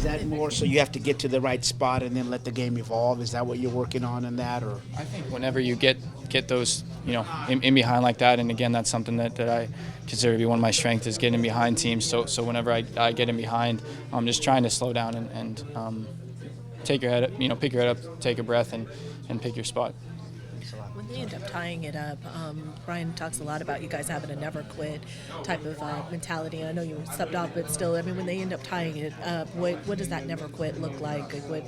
that more so you have to get to the right spot and then let the game evolve? Is that what you're working on in that, or? I think whenever you get those, in behind like that, and again, that's something that I consider to be one of my strengths is getting behind teams. So whenever I get in behind, I'm just trying to slow down and take your head, pick your head up, take a breath, and pick your spot. When they end up tying it up, Brian talks a lot about you guys having a never quit type of mentality. I know you were subbed off, but still, I mean, when they end up tying it up, what does that never quit look like? Like what,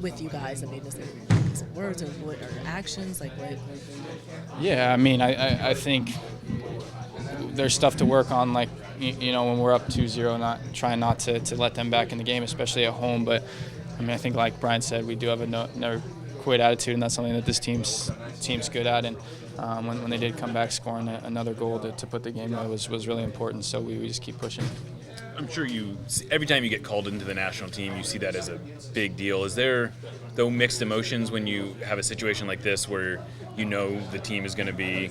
with you guys? I mean, is it words or what or actions? Like what? Yeah, I mean, I think there's stuff to work on, like, when we're up 2-0, trying not to let them back in the game, especially at home. But, I mean, I think like Brian said, we do have a never quit attitude, and that's something that this team's good at. And when they did come back scoring another goal to put the game away was really important, so we just keep pushing. I'm sure every time you get called into the national team, you see that as a big deal. Is there, though, mixed emotions when you have a situation like this where the team is going to be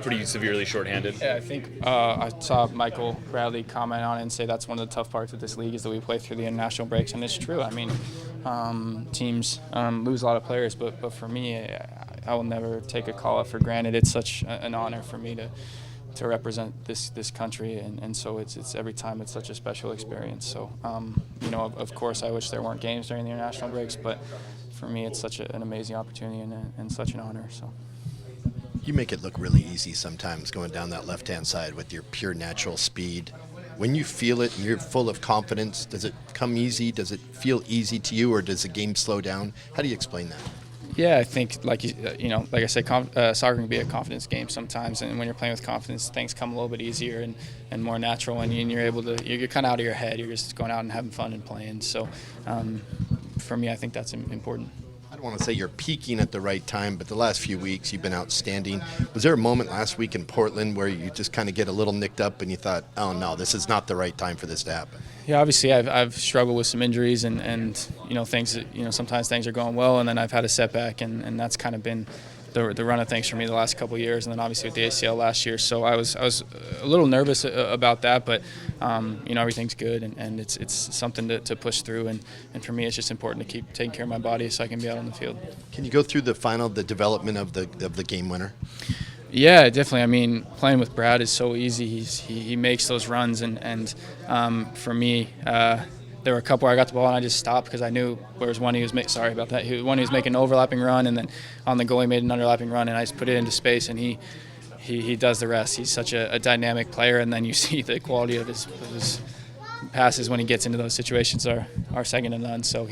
pretty severely shorthanded? Yeah, I think I saw Michael Bradley comment on it and say that's one of the tough parts of this league is that we play through the international breaks, and it's true. I mean, teams lose a lot of players, but for me, I will never take a call-up for granted. It's such an honor for me to represent this country, and so it's every time it's such a special experience. So of course I wish there weren't games during the international breaks, but for me it's such an amazing opportunity and such an honor. So you make it look really easy sometimes going down that left-hand side with your pure natural speed. When you feel it and you're full of confidence, does it come easy? Does it feel easy to you, or does the game slow down? How do you explain that? Yeah, I think like I said, soccer can be a confidence game sometimes, and when you're playing with confidence, things come a little bit easier and more natural, and you're able to you're kind of out of your head. You're just going out and having fun and playing. So for me, I think that's important. I don't want to say you're peaking at the right time, but the last few weeks you've been outstanding. Was there a moment last week in Portland where you just kind of get a little nicked up and you thought, oh no, this is not the right time for this to happen? Yeah, obviously I've struggled with some injuries and things that, sometimes things are going well and then I've had a setback, and that's kind of been the run of things for me the last couple of years, and then obviously with the ACL last year. So I was a little nervous about that, but everything's good, and it's something to push through, and for me it's just important to keep taking care of my body so I can be out on the field. Can you go through the development of the game winner? Yeah, definitely. I mean, playing with Brad is so easy. He makes those runs, and for me, there were a couple where I got the ball and I just stopped because I knew. Whereas one he was making an overlapping run, and then on the goal he made an underlapping run, and I just put it into space, and he does the rest. He's such a dynamic player, and then you see the quality of his passes when he gets into those situations are second to none. So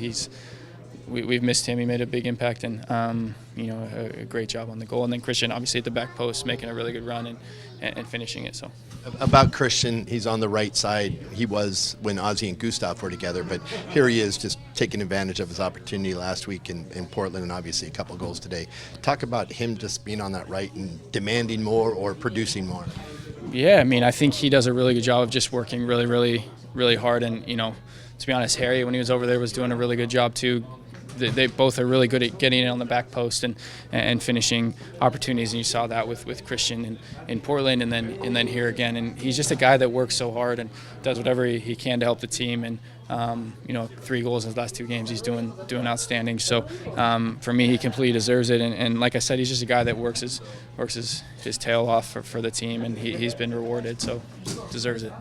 we've missed him. He made a big impact, and a great job on the goal. And then Christian, obviously at the back post, making a really good run and finishing it. So about Christian, he's on the right side. He was when Ozzie and Gustav were together, but here he is just taking advantage of his opportunity last week in Portland, and obviously a couple goals today. Talk about him just being on that right and demanding more or producing more. Yeah, I mean, I think he does a really good job of just working really, really, really hard. And to be honest, Harry, when he was over there, was doing a really good job too. They both are really good at getting it on the back post and finishing opportunities, and you saw that with Christian in Portland, and then here again. And he's just a guy that works so hard and does whatever he can to help the team. And 3 goals in his last 2 games, he's doing outstanding. So for me, he completely deserves it. And like I said, he's just a guy that works his tail off for the team, and he's been rewarded, so deserves it.